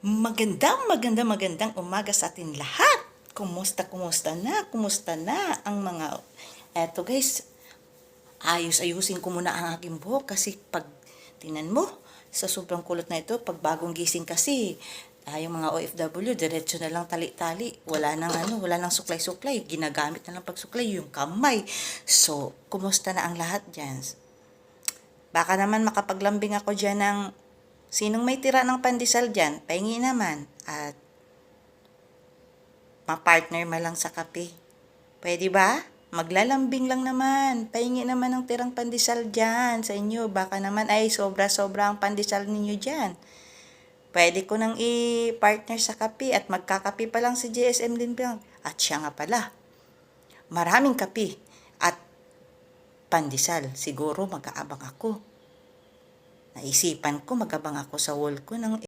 Magandang umaga sa atin lahat. Kumusta na ang mga... Eto guys, ayusin ko muna ang aking buhok kasi pag tinan mo, sa sobrang kulot na ito, pag bagong gising kasi, yung mga OFW, diretso na lang tali-tali. Wala nang suklay-suklay. Ginagamit na lang pagsuklay, yung kamay. So, kumusta na ang lahat dyan? Baka naman makapaglambing ako dyan ng sinong may tira ng pandesal dyan, pahingi naman. At ma-partner mo lang sa kape. Pwede ba? Maglalambing lang naman. Pahingi naman ng tirang pandesal dyan sa inyo. Baka naman ay sobra-sobra ang pandesal ninyo dyan. Pwede ko nang i-partner sa kape at magkakape pa lang si GSM din lang. At siya nga pala, maraming kape at pandesal. Siguro mag-aabang ako. Naisipan ko, mag-abang ako sa wall ko ng